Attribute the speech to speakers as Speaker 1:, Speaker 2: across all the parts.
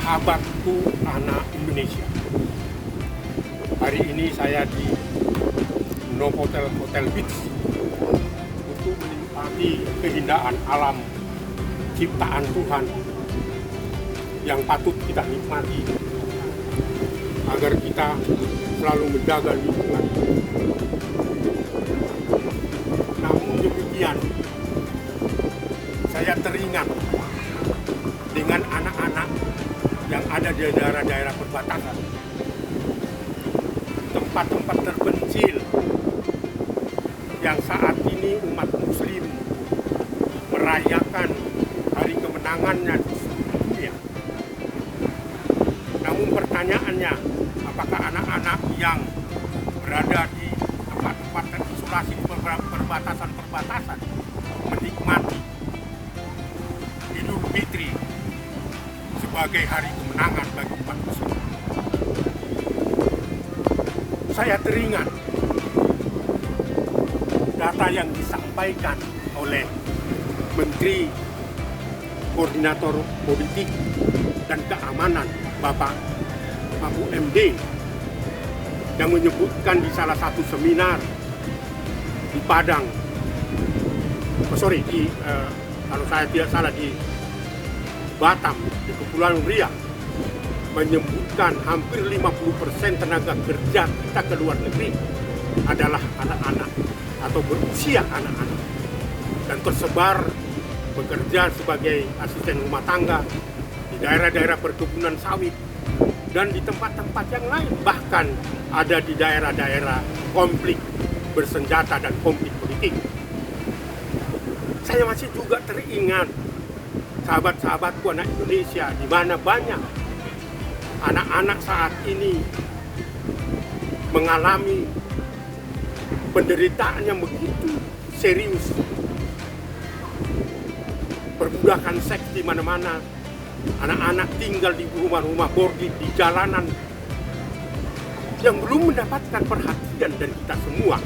Speaker 1: Sahabatku anak Indonesia. Hari ini saya di Novotel Hotel Beach untuk menikmati keindahan alam ciptaan Tuhan yang patut kita nikmati agar kita selalu menjaga lingkungan. Namun demikian, saya teringat dengan anak-anak yang ada di daerah-daerah perbatasan, tempat-tempat terpencil yang saat ini umat muslim merayakan hari kemenangannya di seluruh dunia. Namun pertanyaannya, apakah anak-anak yang berada di tempat-tempat terisolasi di perbatasan-perbatasan menikmati Idul Fitri sebagai hari kemenangan bagi umat muslim? Saya teringat data yang disampaikan oleh Menteri Koordinator Politik dan Keamanan Bapak Mahfud MD yang menyebutkan di salah satu seminar di Padang, kalau saya tidak salah di Batam, di Kepulauan Riau, menyebutkan hampir 50% tenaga kerja kita ke luar negeri adalah anak-anak atau berusia anak-anak dan tersebar bekerja sebagai asisten rumah tangga di daerah-daerah perkebunan sawit dan di tempat-tempat yang lain, bahkan ada di daerah-daerah konflik bersenjata dan konflik politik. Saya masih juga teringat sahabat-sahabatku anak Indonesia, di mana banyak anak-anak saat ini mengalami penderitaan yang begitu serius. Perbudakan seks di mana-mana, anak-anak tinggal di rumah-rumah bordil di jalanan yang belum mendapatkan perhatian dari kita semua.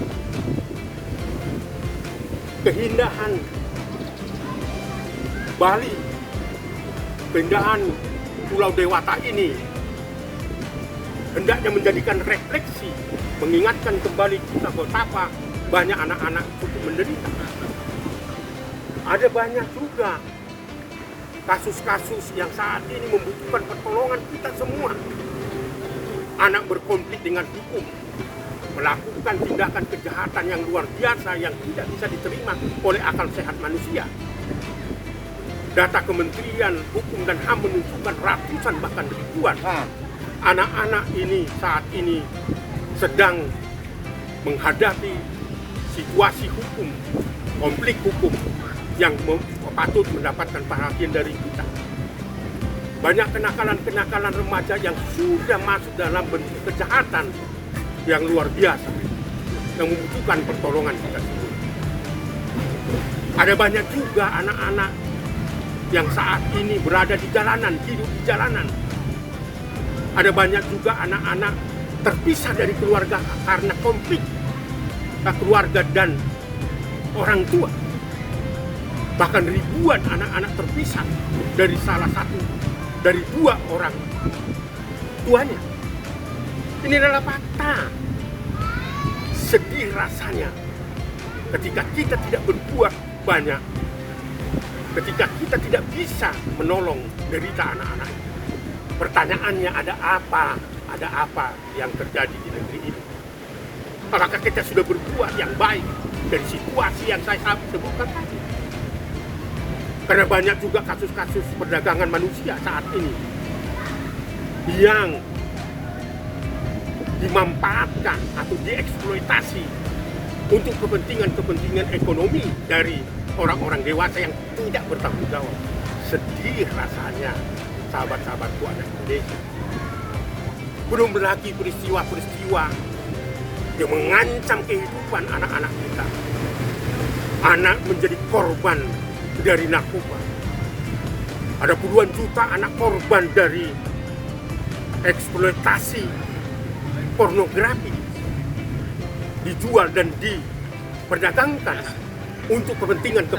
Speaker 1: Keindahan Bali, keindahan Pulau Dewata ini hendaknya menjadikan refleksi, mengingatkan kembali kita betapa banyak anak-anak cukup menderita. Ada banyak juga kasus-kasus yang saat ini membutuhkan pertolongan kita semua. Anak berkonflik dengan hukum, melakukan tindakan kejahatan yang luar biasa yang tidak bisa diterima oleh akal sehat manusia. Data Kementerian Hukum dan HAM menunjukkan ratusan bahkan ribuan anak-anak ini saat ini sedang menghadapi situasi hukum, konflik hukum yang patut mendapatkan perhatian dari kita. Banyak kenakalan-kenakalan remaja yang sudah masuk dalam bentuk kejahatan yang luar biasa, yang membutuhkan pertolongan kita semua. Ada banyak juga anak-anak yang saat ini berada di jalanan, hidup di jalanan. Ada banyak juga anak-anak terpisah dari keluarga karena konflik keluarga dan orang tua. Bahkan ribuan anak-anak terpisah dari dari dua orang tuanya. Ini adalah fakta. Sedih rasanya ketika kita tidak berbuat banyak, ketika kita tidak bisa menolong derita anak-anak. Pertanyaannya, ada apa yang terjadi di negeri ini? Apakah kita sudah berbuat yang baik dari situasi yang saya sebutkan tadi? Karena banyak juga kasus-kasus perdagangan manusia saat ini yang dimanfaatkan atau dieksploitasi untuk kepentingan ekonomi dari orang-orang dewasa yang tidak bertanggung jawab. Sedih rasanya sahabat-sahabatku anak Indonesia. Belum lagi peristiwa-peristiwa yang mengancam kehidupan anak-anak kita. Anak menjadi korban dari narkoba. Ada puluhan juta anak korban dari eksploitasi pornografi, dijual dan diperdagangkan untuk kepentingan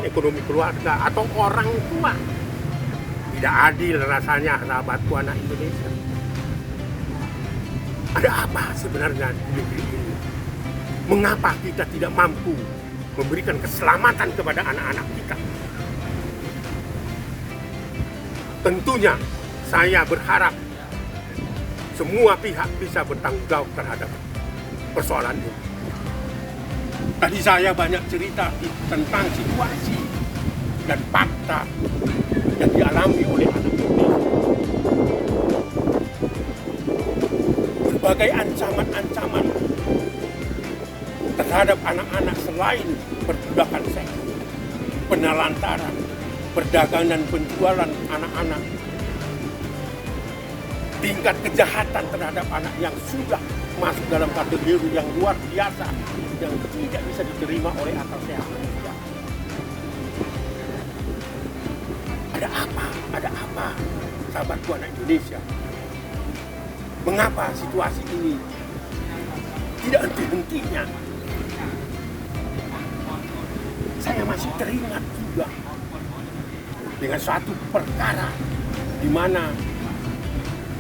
Speaker 1: ekonomi keluarga atau orang tua. Tidak adil rasanya, sahabatku anak Indonesia. Ada apa sebenarnya di negeri ini? Mengapa kita tidak mampu memberikan keselamatan kepada anak-anak kita? Tentunya saya berharap semua pihak bisa bertanggung jawab terhadap persoalan ini. Tadi saya banyak cerita tentang situasi dan fakta yang dialami oleh anak Indonesia. Berbagai ancaman-ancaman terhadap anak-anak selain perbudakan seks, penelantaran, perdagangan dan penjualan anak-anak, tingkat kejahatan terhadap anak yang sudah masuk dalam kategori yang luar biasa, yang tidak bisa diterima oleh akal sehat manusia. Ada apa, sahabatku anak Indonesia? Mengapa situasi ini tidak henti-hentinya? Saya masih teringat juga dengan suatu perkara di mana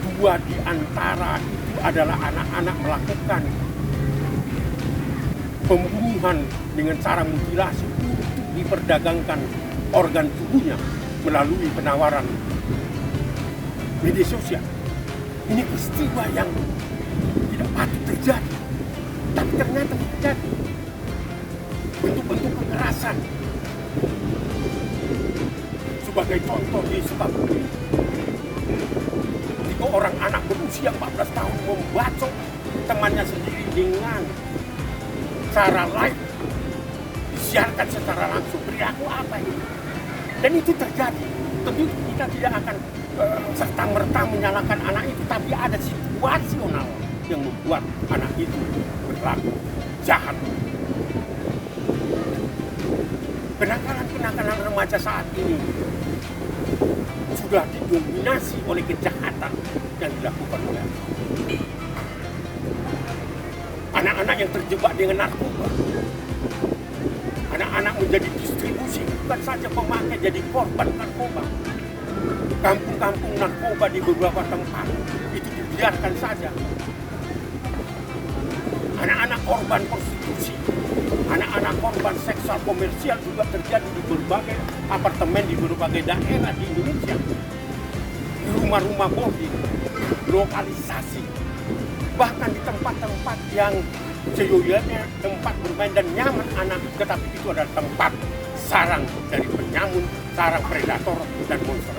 Speaker 1: dua di antara itu adalah anak-anak melakukan pembunuhan dengan cara mutilasi untuk diperdagangkan organ tubuhnya melalui penawaran media sosial. Ini peristiwa yang tidak patut terjadi, tapi ternyata terjadi. Bentuk-bentuk kekerasan. Sebagai contoh di Sukabumi, 3 orang anak berusia 14 tahun membacok temannya sendiri dengan cara live, disiarkan secara langsung. Perilaku apa ini? Dan itu terjadi. Tentu kita tidak akan serta-merta menyalahkan anak itu, tapi ada situasional yang membuat anak itu berlaku jahat. Kenakalan-kenakalan remaja saat ini sudah didominasi oleh kejahatan yang dilakukan oleh anak-anak yang terjebak dengan narkoba. Anak-anak menjadi distribusi, bukan saja pemakai, jadi korban narkoba. Kampung-kampung narkoba di beberapa tempat itu dibiarkan saja. Anak-anak korban prostitusi, anak-anak korban seksual komersial juga terjadi di berbagai apartemen di berbagai daerah di Indonesia. Di rumah-rumah boarding, lokalisasi, bahkan di tempat-tempat yang seyogyanya tempat bermain dan nyaman anak, tetapi itu adalah tempat sarang dari penyamun, sarang predator dan monster.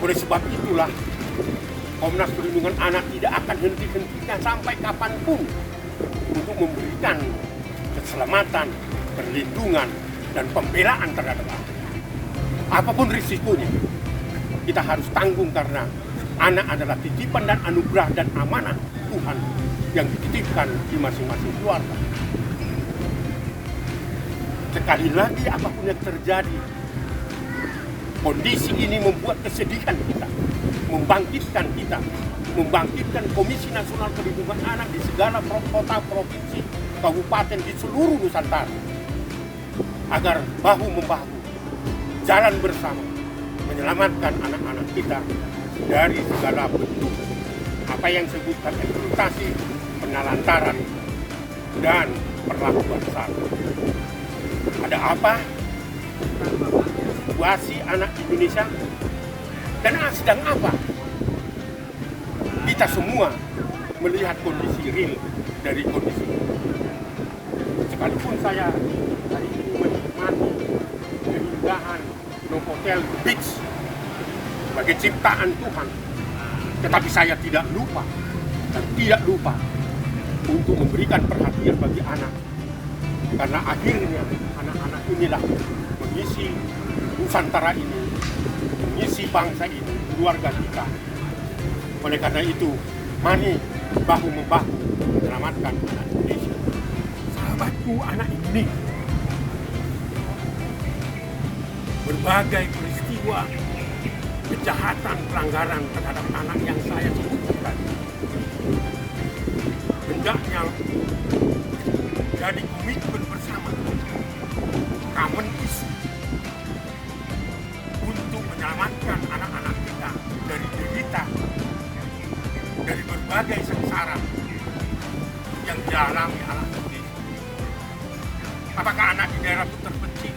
Speaker 1: Oleh sebab itulah Komnas Perlindungan Anak tidak akan henti-hentinya sampai kapanpun untuk memberikan keselamatan, perlindungan, dan pembelaan terhadap anak. Apapun risikonya, kita harus tanggung karena anak adalah titipan dan anugerah dan amanah Tuhan yang dititipkan di masing-masing keluarga. Sekali lagi, apapun yang terjadi, kondisi ini membuat kesedihan kita, membangkitkan Komisi Nasional Perlindungan Anak di segala kota, provinsi, kabupaten di seluruh Nusantara agar bahu-membahu jalan bersama menyelamatkan anak-anak kita dari segala bentuk apa yang disebutkan eksploitasi, penelantaran, dan perlakuan salah. Ada apa? Situasi anak Indonesia dan sedang apa? Kita semua melihat kondisi real dari kondisi ini. Sekalipun saya hari ini menikmati keindahan Novotel Beach sebagai ciptaan Tuhan, tetapi saya tidak lupa untuk memberikan perhatian bagi anak, karena akhirnya anak-anak inilah mengisi Nusantara ini, mengisi bangsa ini, keluarga kita. Oleh karena itu, mari bahu-membahu menyelamatkan anak Indonesia. Sahabatku anak Indonesia, berbagai peristiwa kejahatan, pelanggaran terhadap anak yang saya sebutkan hendaknya jadi komitmen bersama, common issue, sengsara yang dialami anak Indonesia. Apakah anak di daerah terpencil,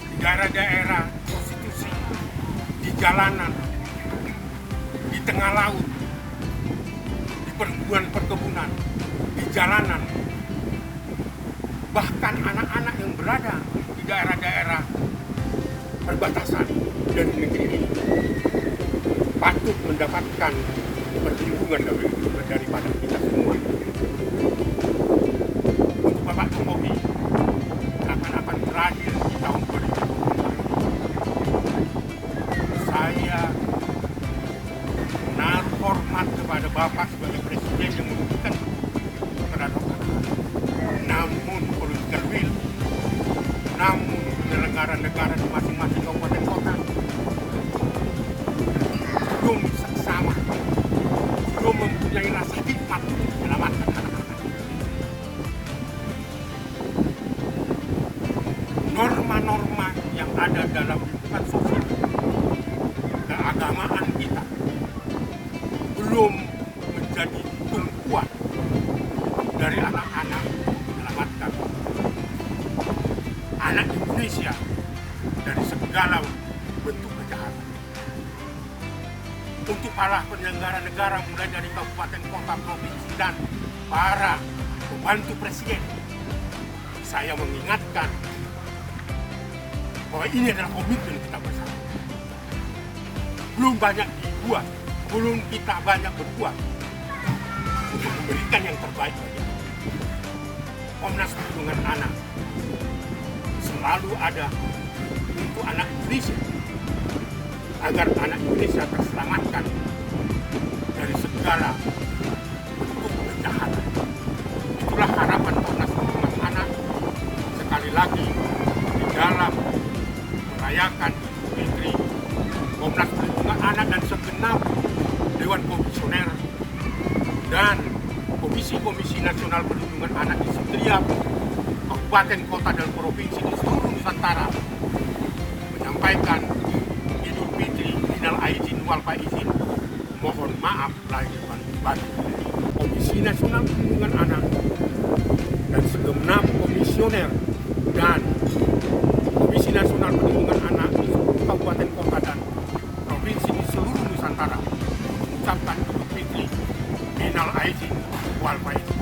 Speaker 1: di daerah-daerah prostitusi, di jalanan, di tengah laut, di perkebunan, di jalanan, bahkan anak-anak yang berada di daerah-daerah perbatasan dari negeri ini patut mendapatkan perlindungan daripada kita semua. Untuk Bapak Jokowi akan berakhir di tahun 2020. Saya menaruh hormat kepada Bapak sebagai Presiden yang memberikan terhadap namun political will, namun penyelenggara negara di masing-masing kabupaten kota belum seksama, belum mempunyai rasa hikmat untuk menyelamatkan anak-anak. Norma-norma yang ada dalam lingkungan sosial keagamaan kita belum menjadi tumpuan dari anak-anak menyelamatkan anak Indonesia dari segala bentuk kejahatan. Untuk para penyelenggara negara mulai dari kabupaten, kota, provinsi, dan para pembantu presiden, saya mengingatkan bahwa ini adalah komitmen kita bersama. Belum banyak dibuat, belum kita banyak berbuat untuk memberikan yang terbaik bagi anak. Komnas Perlindungan Anak selalu ada untuk anak Indonesia, agar anak Indonesia terselamatkan dari segala bentuk kejahatan. Itulah harapan Komnas Perlindungan Anak sekali lagi di dalam merayakan Idul Fitri. Komnas Perlindungan Anak dan segenap Dewan Komisioner dan Komisi Nasional Perlindungan Anak di setiap kabupaten, kota, dan provinsi di seluruh Nusantara menyampaikan Idul Fitri minal aidin wal faizin, mohon maaf lahir batin. Komisi Nasional Perlindungan Anak dan segenap komisioner dan Komisi Nasional Perlindungan Anak di seluruh kabupaten, kota, dan provinsi di seluruh Nusantara mengucapkan Idul Fitri minal aidin wal faizin.